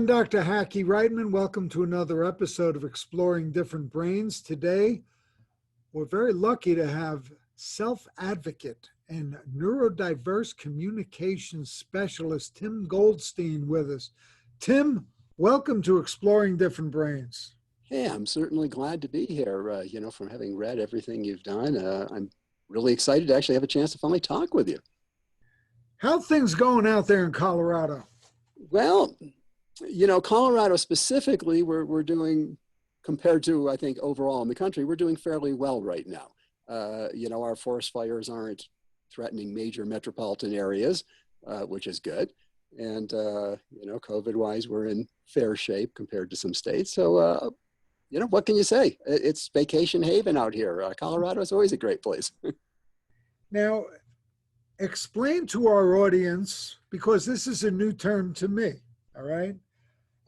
Dr. Hackie Reitman. Welcome to another episode of Exploring Different Brains. Today, we're very lucky to have self-advocate and neurodiverse communications specialist Tim Goldstein with us. Tim, welcome to Exploring Different Brains. Hey, I'm certainly glad to be here. From having read everything you've done, I'm really excited to actually have a chance to finally talk with you. How things going out there in Colorado? Well, Colorado specifically, we're doing, compared to, I think, overall in the country, we're doing fairly well right now. Our forest fires aren't threatening major metropolitan areas, which is good. And, COVID-wise, we're in fair shape compared to some states. So, what can you say? It's vacation haven out here. Colorado is always a great place. Now, explain to our audience, because this is a new term to me, all right?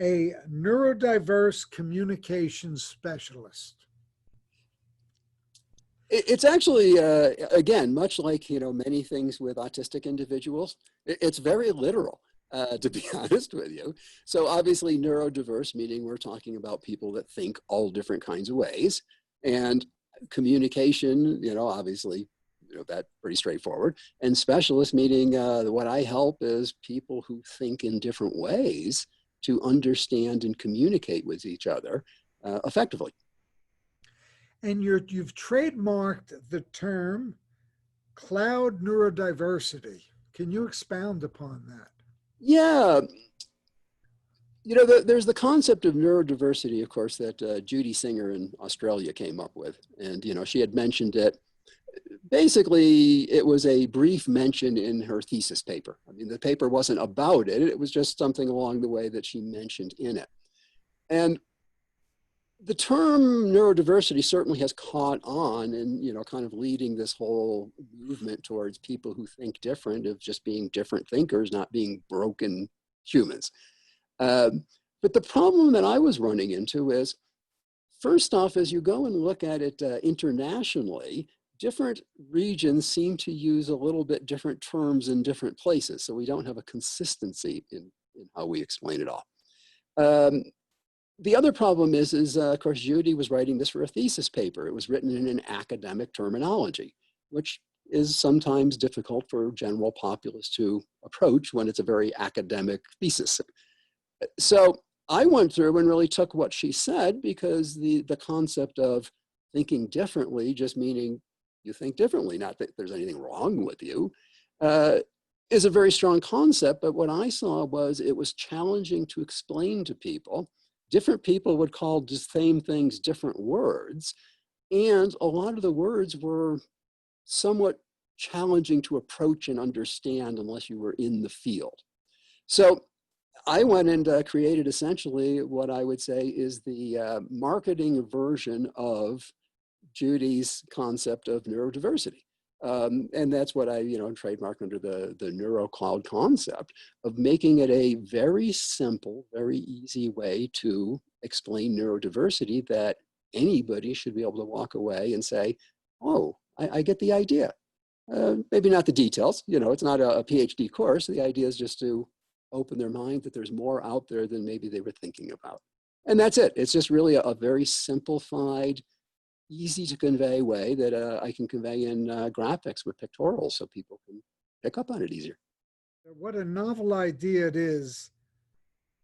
A neurodiverse communications specialist. It's actually, again, much like, many things with autistic individuals, it's very literal, to be honest with you. So obviously neurodiverse, meaning we're talking about people that think all different kinds of ways. And communication, obviously, that's pretty straightforward. And specialist, meaning what I help is people who think in different ways to understand and communicate with each other effectively. And you've trademarked the term cloud neurodiversity. Can you expound upon that? Yeah. There's the concept of neurodiversity, of course, that Judy Singer in Australia came up with. And, she had mentioned it. Basically, it was a brief mention in her thesis paper. I mean, the paper wasn't about it. It was just something along the way that she mentioned in it. And the term neurodiversity certainly has caught on and, kind of leading this whole movement towards people who think different, of just being different thinkers, not being broken humans. But the problem that I was running into is, first off, as you go and look at it internationally, different regions seem to use a little bit different terms in different places. So we don't have a consistency in how we explain it all. The other problem is of course, Judy was writing this for a thesis paper. It was written in an academic terminology, which is sometimes difficult for general populace to approach when it's a very academic thesis. So I went through and really took what she said, because the concept of thinking differently, just meaning you think differently, not that there's anything wrong with you, is a very strong concept. But what I saw was it was challenging to explain to people. Different people would call the same things different words. And a lot of the words were somewhat challenging to approach and understand unless you were in the field. So I went and created essentially what I would say is the marketing version of Judy's concept of neurodiversity. And that's what I, trademarked under the NeuroCloud concept of making it a very simple, very easy way to explain neurodiversity that anybody should be able to walk away and say, oh, I get the idea. Maybe not the details, it's not a PhD course. The idea is just to open their mind that there's more out there than maybe they were thinking about. And that's it. It's just really a very simplified, easy to convey way that I can convey in graphics with pictorials so people can pick up on it easier. What a novel idea it is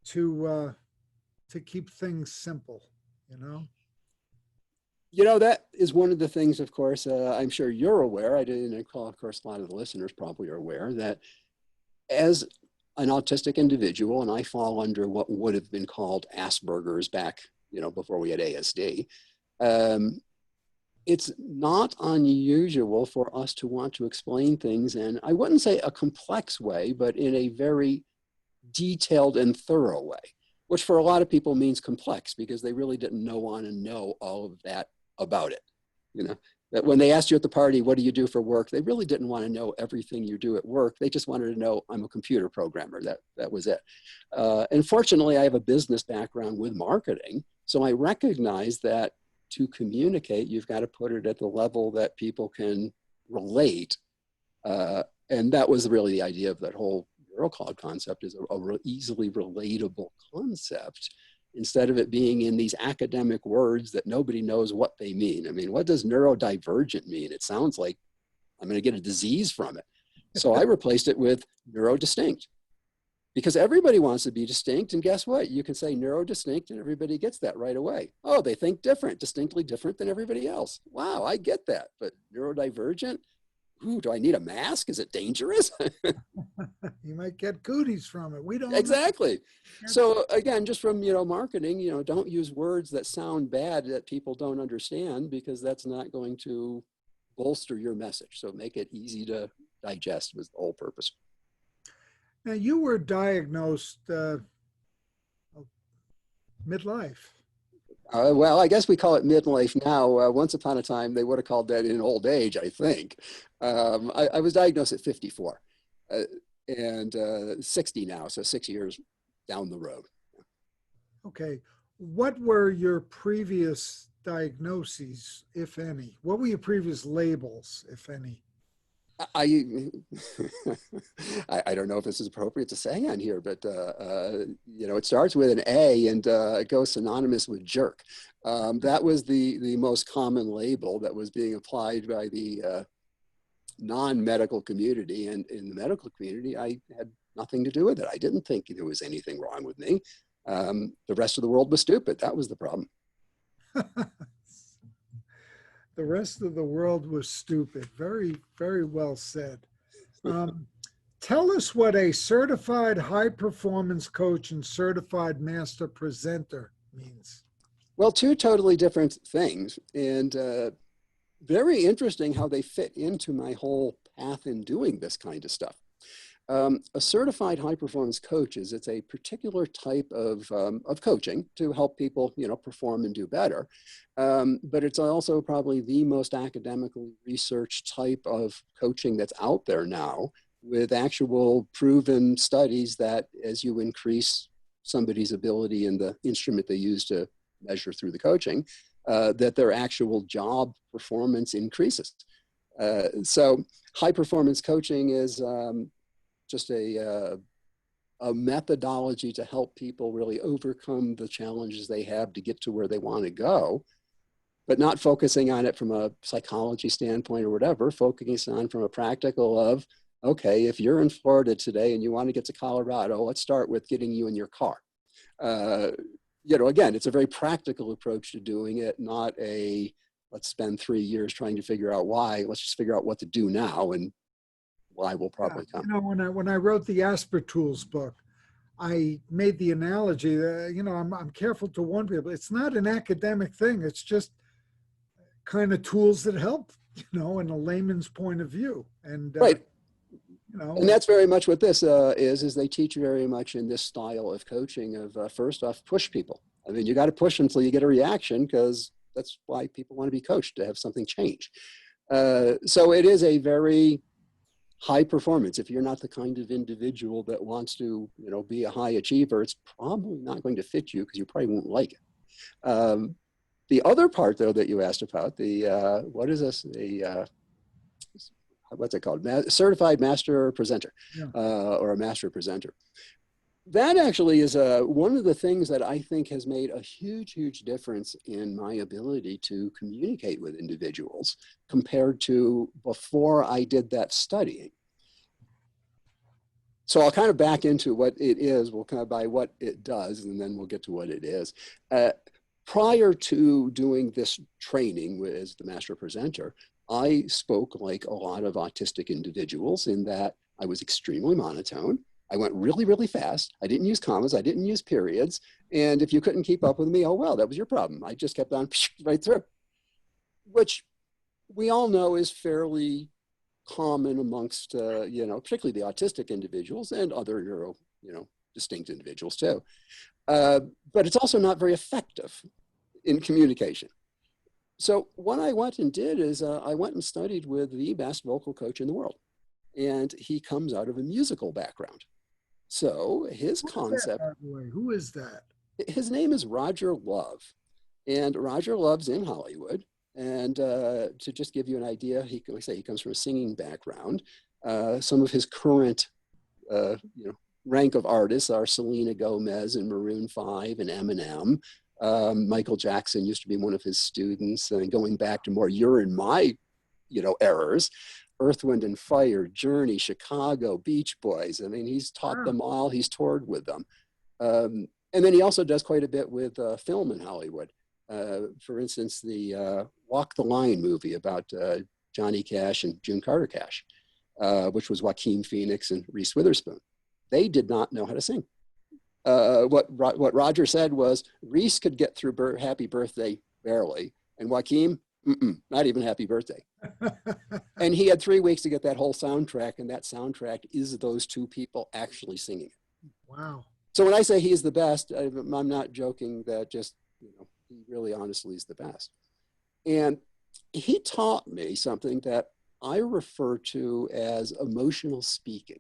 to keep things simple, That is one of the things, of course, I'm sure you're aware, of course, a lot of the listeners probably are aware that as an autistic individual, and I fall under what would have been called Asperger's back, before we had ASD, it's not unusual for us to want to explain things in, I wouldn't say a complex way, but in a very detailed and thorough way, which for a lot of people means complex because they really didn't want to know all of that about it. That when they asked you at the party, what do you do for work? They really didn't want to know everything you do at work. They just wanted to know, I'm a computer programmer. That was it. And fortunately, I have a business background with marketing. So I recognize that to communicate, you've got to put it at the level that people can relate. And that was really the idea of that whole neurocog concept is easily relatable concept, instead of it being in these academic words that nobody knows what they mean. I mean, what does neurodivergent mean? It sounds like I'm going to get a disease from it. So I replaced it with neurodistinct, because everybody wants to be distinct. And guess what? You can say neurodistinct and everybody gets that right away. Oh, they think different, distinctly different than everybody else. Wow, I get that. But neurodivergent, ooh, do I need a mask? Is it dangerous? You might get cooties from it. We don't know. Exactly. So again, just from, marketing, don't use words that sound bad that people don't understand, because that's not going to bolster your message. So make it easy to digest was the whole purpose. Now, you were diagnosed midlife. Well, I guess we call it midlife now. Once upon a time, they would have called that in old age, I think. I was diagnosed at 54 and 60 now, so 6 years down the road. Okay. What were your previous diagnoses, if any? What were your previous labels, if any? I don't know if this is appropriate to say on here, but it starts with an A and it goes synonymous with jerk. That was the most common label that was being applied by the non-medical community, and in the medical community, I had nothing to do with it. I didn't think there was anything wrong with me. The rest of the world was stupid. That was the problem. The rest of the world was stupid. Very, very well said. Tell us what a certified high performance coach and certified master presenter means. Well, two totally different things, and very interesting how they fit into my whole path in doing this kind of stuff. A certified high performance coach it's a particular type of coaching to help people, perform and do better. But it's also probably the most academically researched type of coaching that's out there now, with actual proven studies that as you increase somebody's ability in the instrument they use to measure through the coaching, that their actual job performance increases. So high performance coaching is just a methodology to help people really overcome the challenges they have to get to where they want to go, but not focusing on it from a psychology standpoint or whatever, focusing on from a practical of, okay, if you're in Florida today and you want to get to Colorado, let's start with getting you in your car. Again, it's a very practical approach to doing it, not a, let's spend 3 years trying to figure out why, let's just figure out what to do now, and why will probably come. When I wrote the Asper Tools book, I made the analogy that, I'm careful to warn people, it's not an academic thing. It's just kind of tools that help, in a layman's point of view. And, right. And that's very much what this is they teach very much in this style of coaching of first off, push people. I mean, you got to push until you get a reaction, because that's why people want to be coached, to have something change. So it is a very high performance. If you're not the kind of individual that wants to, be a high achiever, it's probably not going to fit you, because you probably won't like it. The other part, though, that you asked about, what is this? What's it called? Certified master presenter, yeah. Or a master presenter. That actually is one of the things that I think has made a huge, huge difference in my ability to communicate with individuals compared to before I did that studying. So I'll kind of back into what it is. We'll kind of by what it does, and then we'll get to what it is. Prior to doing this training as the master presenter, I spoke like a lot of autistic individuals in that I was extremely monotone. I went really, really fast. I didn't use commas. I didn't use periods. And if you couldn't keep up with me, oh, well, that was your problem. I just kept on right through, which we all know is fairly common amongst, particularly the autistic individuals and other neuro, distinct individuals too. But it's also not very effective in communication. So what I went and did is I went and studied with the best vocal coach in the world. And he comes out of a musical background. So his concept. Who is that? His name is Roger Love. And Roger Love's in Hollywood. And to just give you an idea, he comes from a singing background. Some of his current rank of artists are Selena Gomez and Maroon 5 and Eminem. Michael Jackson used to be one of his students. And going back to more you're in my, errors, Earth, Wind and Fire, Journey, Chicago, Beach Boys. I mean, he's taught them all. He's toured with them. And then he also does quite a bit with film in Hollywood. For instance, the Walk the Line movie about Johnny Cash and June Carter Cash, which was Joaquin Phoenix and Reese Witherspoon. They did not know how to sing. What Roger said was Reese could get through Happy Birthday barely, and Joaquin, not even Happy Birthday. And he had 3 weeks to get that whole soundtrack, and that soundtrack is those two people actually singing it. Wow. So when I say he's the best, I'm not joking. That just, he really honestly is the best. And he taught me something that I refer to as emotional speaking.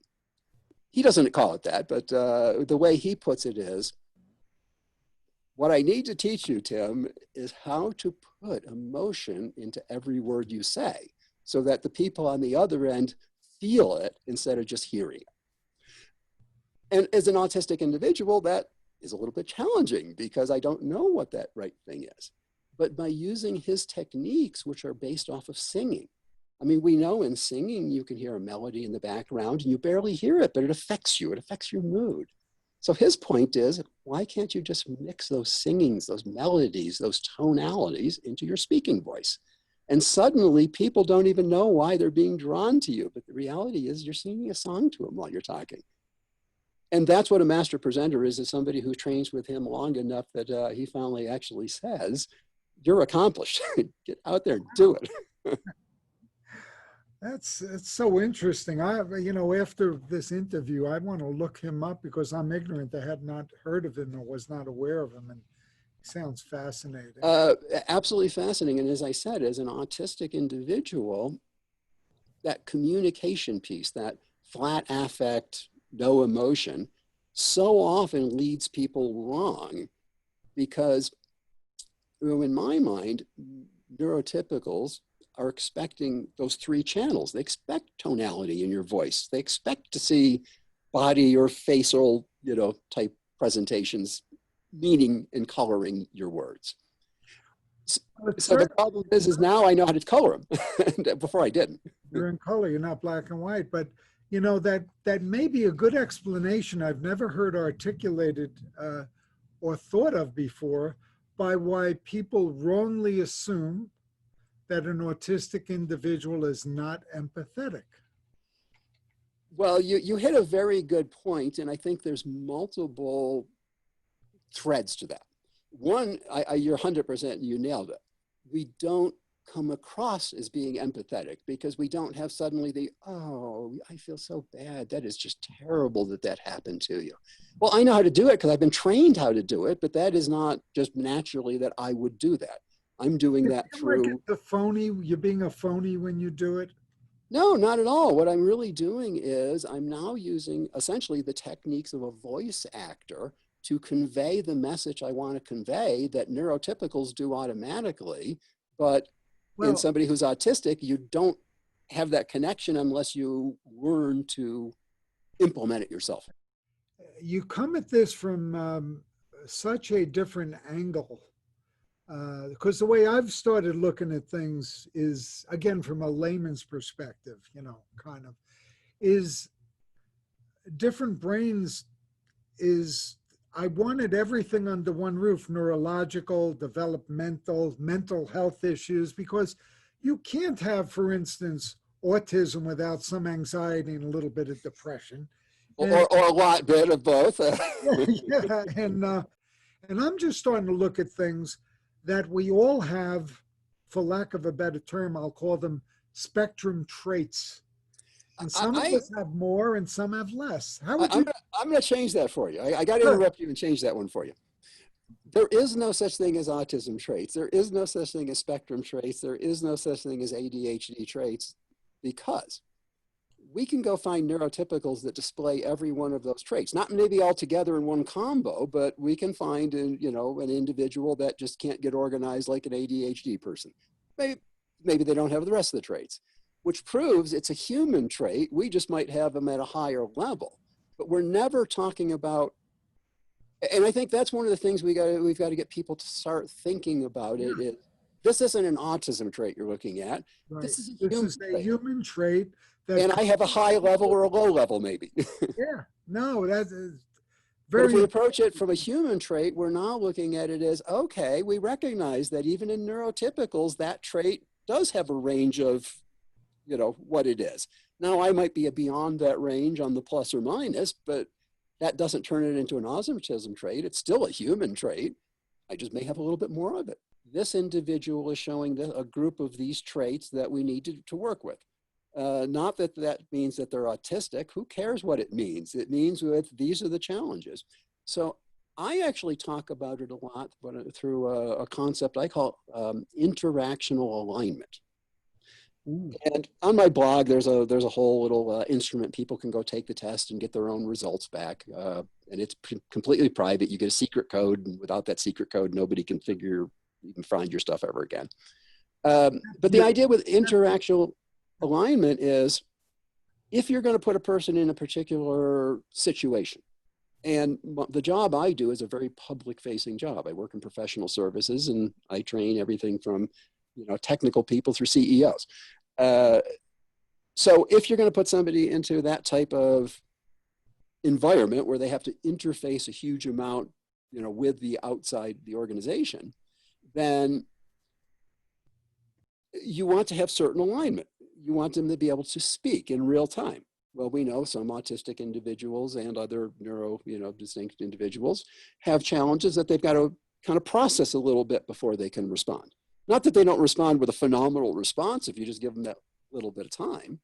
He doesn't call it that, but the way he puts it is, what I need to teach you, Tim, is how to put emotion into every word you say so that the people on the other end feel it instead of just hearing it. And as an autistic individual, that is a little bit challenging because I don't know what that right thing is. But by using his techniques, which are based off of singing, I mean, we know in singing, you can hear a melody in the background and you barely hear it, but it affects you. It affects your mood. So his point is, why can't you just mix those singings, those melodies, those tonalities into your speaking voice? And suddenly people don't even know why they're being drawn to you. But the reality is you're singing a song to them while you're talking. And that's what a master presenter is somebody who trains with him long enough that he finally actually says, you're accomplished. Get out there and do it. It's so interesting. After this interview, I want to look him up because I'm ignorant. I had not heard of him or was not aware of him. And he sounds fascinating. Absolutely fascinating. And as I said, as an autistic individual, that communication piece, that flat affect, no emotion, so often leads people wrong because, in my mind, neurotypicals are expecting those 3 channels. They expect tonality in your voice. They expect to see body or facial, type presentations, meaning and coloring your words. So the problem is now I know how to color them. Before I didn't. You're in color, you're not black and white, but that may be a good explanation I've never heard articulated or thought of before by why people wrongly assume that an autistic individual is not empathetic. Well, you hit a very good point, and I think there's multiple threads to that. One, you're 100%, you nailed it. We don't come across as being empathetic because we don't have suddenly I feel so bad. That is just terrible that happened to you. Well, I know how to do it because I've been trained how to do it, but that is not just naturally that I would do that. I'm doing that through the phony. You're being a phony when you do it. No, not at all. What I'm really doing is I'm now using essentially the techniques of a voice actor to convey the message I want to convey that neurotypicals do automatically. But in somebody who's autistic, you don't have that connection unless you learn to implement it yourself. You come at this from such a different angle. Because the way I've started looking at things is, again, from a layman's perspective, is different brains is, I wanted everything under one roof, neurological, developmental, mental health issues, because you can't have, for instance, autism without some anxiety and a little bit of depression. Or a lot bit of both. Yeah, and I'm just starting to look at things that we all have, for lack of a better term, I'll call them spectrum traits. And some of us have more and some have less. How would you? I'm going to change that for you. I got to interrupt you and change that one for you. There is no such thing as autism traits. There is no such thing as spectrum traits. There is no such thing as ADHD traits, because we can go find neurotypicals that display every one of those traits. Not maybe all together in one combo, but we can find an individual that just can't get organized like an ADHD person. Maybe they don't have the rest of the traits, which proves it's a human trait. We just might have them at a higher level. but we're never talking about, and I think that's one of the things we've got to get people to start thinking about it is, this isn't an autism trait you're looking at. Right. This is a This human is a trait. human trait that, And I have a high level or a low level, maybe. yeah, no, that is But if we very, approach it from a human trait, we're now looking at it as, okay, we recognize that even in neurotypicals, that trait does have a range of, what it is. Now, I might be beyond that range on the plus or minus, but that doesn't turn it into an autism trait. It's still a human trait. I just may have a little bit more of it. This individual is showing a group of these traits that we need to work with. Not that that means that they're autistic. Who cares what it means? It means these are the challenges. So I actually talk about it a lot through a concept I call interactional alignment. ooh, And on my blog, there's a whole little instrument. People can go take the test and get their own results back. And it's completely private. You get a secret code, and without that secret code, nobody can even find your stuff ever again. But the idea with interactional alignment is, if you're going to put a person in a particular situation, and the job I do is a very public facing job. I work in professional services, and I train everything from technical people through CEOs. So if you're going to put somebody into that type of environment where they have to interface a huge amount, with the outside the organization, then you want to have certain alignment. You want them to be able to speak in real time. Well, we know some autistic individuals and other distinct individuals have challenges that they've got to kind of process a little bit before they can respond. Not that they don't respond with a phenomenal response if you just give them that little bit of time,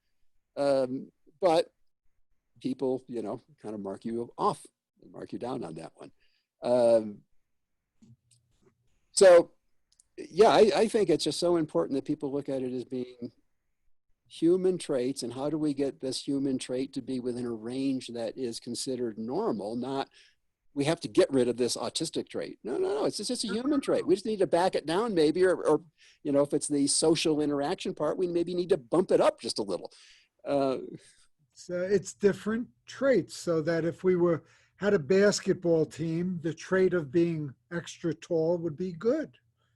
but people, kind of mark you off and mark you down on that one. So, yeah, I think it's just so important that people look at it as being human traits, and how do we get this human trait to be within a range that is considered normal, not we have to get rid of this autistic trait. No, it's just a human trait. We just need to back it down maybe, or if it's the social interaction part, we maybe need to bump it up just a little. it's different traits, so that if we had a basketball team, the trait of being extra tall would be good.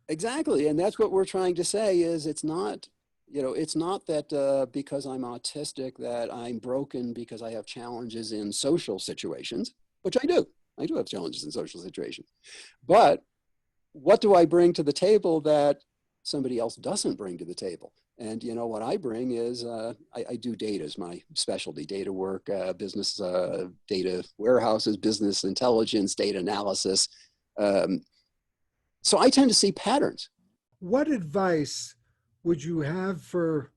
Exactly, and that's what we're trying to say is it's not that because I'm autistic that I'm broken because I have challenges in social situations, which I do. I do have challenges in social situations. But what do I bring to the table that somebody else doesn't bring to the table? And what I bring is I do data as my specialty, data work, business data warehouses, business intelligence, data analysis. So I tend to see patterns. What advice would you have for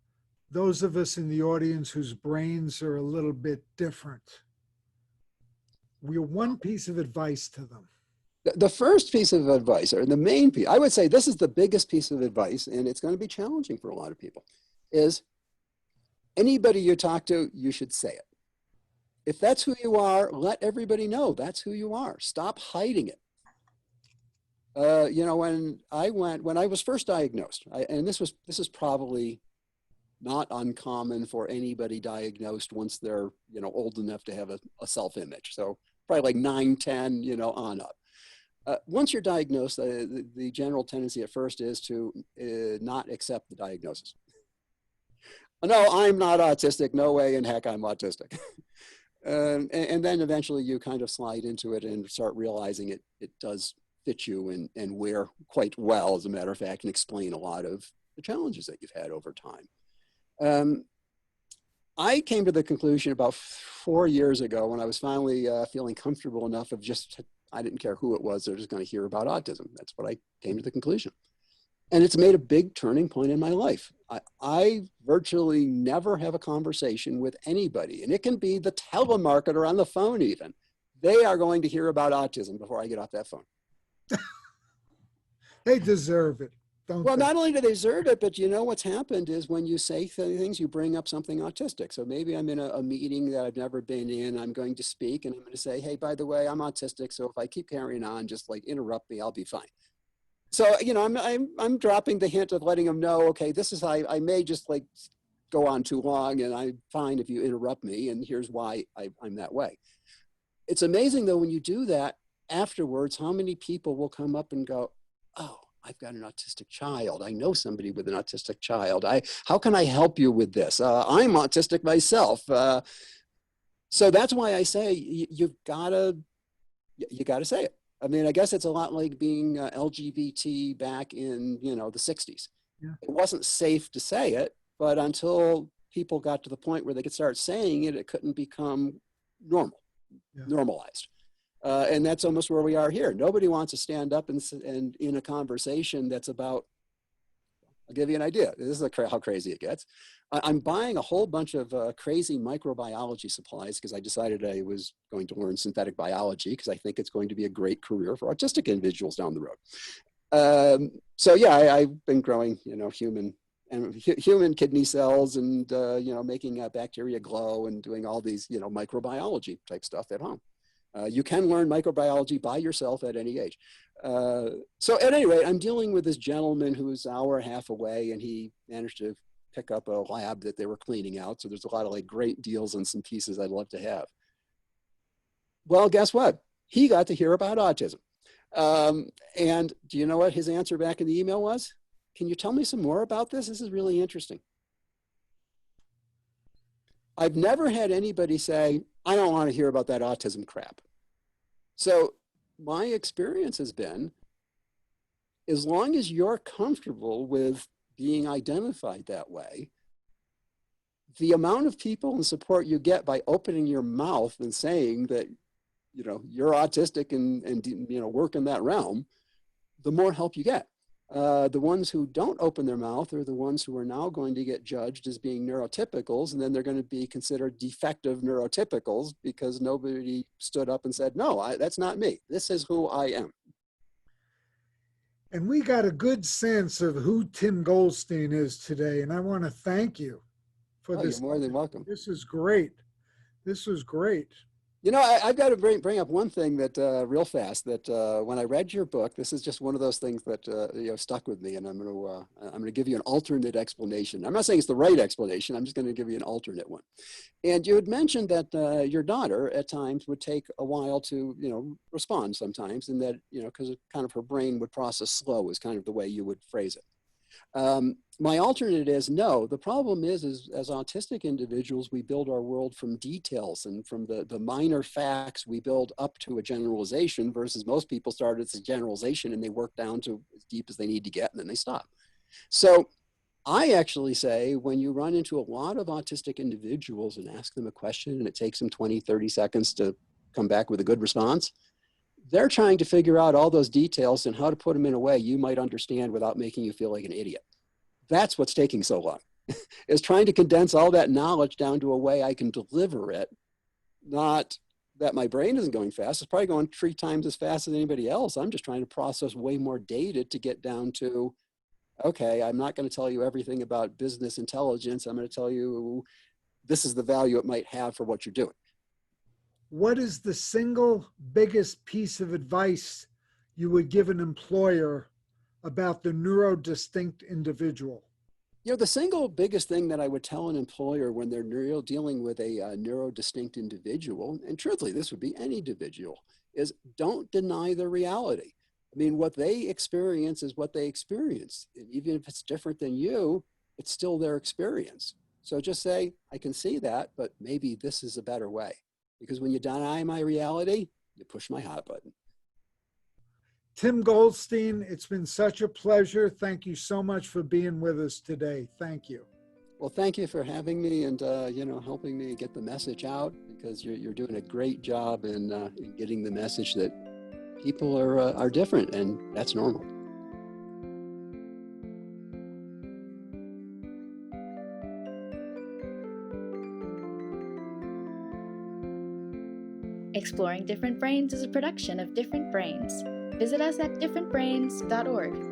those of us in the audience whose brains are a little bit different? We're one piece of advice to them. The first piece of advice, or the main piece, I would say this is the biggest piece of advice, and it's going to be challenging for a lot of people, is anybody you talk to, you should say it. If that's who you are, let everybody know that's who you are. Stop hiding it. When I was first diagnosed, and this is probably not uncommon for anybody diagnosed once they're, old enough to have a self-image. So probably like 9, 10, on up. Once you're diagnosed, the general tendency at first is to not accept the diagnosis. No, I'm not autistic. No way in heck I'm autistic. And then eventually you kind of slide into it and start realizing it does fit you and wear quite well, as a matter of fact, and explain a lot of the challenges that you've had over time. I came to the conclusion about 4 years ago when I was finally feeling comfortable enough of I didn't care who it was, they're just going to hear about autism. That's what I came to the conclusion. And it's made a big turning point in my life. I virtually never have a conversation with anybody, and it can be the telemarketer on the phone even. They are going to hear about autism before I get off that phone. They deserve it, don't Well, they? not only do they deserve it, but what's happened is when you say things, you bring up something autistic. So maybe I'm in a meeting that I've never been in. I'm going to speak and I'm going to say, hey, by the way, I'm autistic. So if I keep carrying on, just like interrupt me, I'll be fine. So, I'm dropping the hint of letting them know, okay, this is, I may just like go on too long and I'm fine if you interrupt me. And here's why I'm that way. It's amazing though, when you do that afterwards, how many people will come up and go, oh, I've got an autistic child. I know somebody with an autistic child. How can I help you with this? I'm autistic myself. So that's why I say you gotta say it. I mean, I guess it's a lot like being LGBT back in, the 60s. Yeah. It wasn't safe to say it, but until people got to the point where they could start saying it, it couldn't become normalized. And that's almost where we are here. Nobody wants to stand up and in a conversation that's about, I'll give you an idea. This is how crazy it gets. I'm buying a whole bunch of crazy microbiology supplies because I decided I was going to learn synthetic biology because I think it's going to be a great career for autistic individuals down the road. So yeah, I've been growing, human kidney cells and, making bacteria glow and doing all these, microbiology type stuff at home. You can learn microbiology by yourself at any age. So at any rate, I'm dealing with this gentleman who's an hour and a half away, and he managed to pick up a lab that they were cleaning out. So there's a lot of great deals and some pieces I'd love to have. Well, guess what? He got to hear about autism. And do you know what his answer back in the email was? Can you tell me some more about this? This is really interesting. I've never had anybody say, I don't want to hear about that autism crap. So my experience has been, as long as you're comfortable with being identified that way, the amount of people and support you get by opening your mouth and saying that, you're autistic and work in that realm, the more help you get. The ones who don't open their mouth are the ones who are now going to get judged as being neurotypicals, and then they're going to be considered defective neurotypicals because nobody stood up and said, no, that's not me. This is who I am. And we got a good sense of who Tim Goldstein is today, and I want to thank you for this. You're more than welcome. This is great. This was great. I've got to bring up one thing that real fast, that when I read your book, this is just one of those things that stuck with me, and I'm going to give you an alternate explanation. I'm not saying it's the right explanation. I'm just going to give you an alternate one. And you had mentioned that your daughter at times would take a while to respond sometimes, and that because kind of her brain would process slow is kind of the way you would phrase it. My alternate is no. The problem is as autistic individuals, we build our world from details and from the minor facts. We build up to a generalization versus most people start as a generalization and they work down to as deep as they need to get and then they stop. So I actually say when you run into a lot of autistic individuals and ask them a question and it takes them 20, 30 seconds to come back with a good response, they're trying to figure out all those details and how to put them in a way you might understand without making you feel like an idiot. That's what's taking so long, is trying to condense all that knowledge down to a way I can deliver it. Not that my brain isn't going fast. It's probably going 3 times as fast as anybody else. I'm just trying to process way more data to get down to, okay, I'm not going to tell you everything about business intelligence. I'm going to tell you this is the value it might have for what you're doing. What is the single biggest piece of advice you would give an employer about the neurodistinct individual? The single biggest thing that I would tell an employer when they're dealing with a neurodistinct individual, and truthfully, this would be any individual, is don't deny the reality. I mean, what they experience is what they experience. And even if it's different than you, it's still their experience. So just say, I can see that, but maybe this is a better way. Because when you deny my reality, you push my hot button. Tim Goldstein, it's been such a pleasure. Thank you so much for being with us today. Thank you. Well, thank you for having me and, helping me get the message out, because you're doing a great job in getting the message that people are different, and that's normal. Exploring Different Brains is a production of Different Brains. Visit us at differentbrains.org.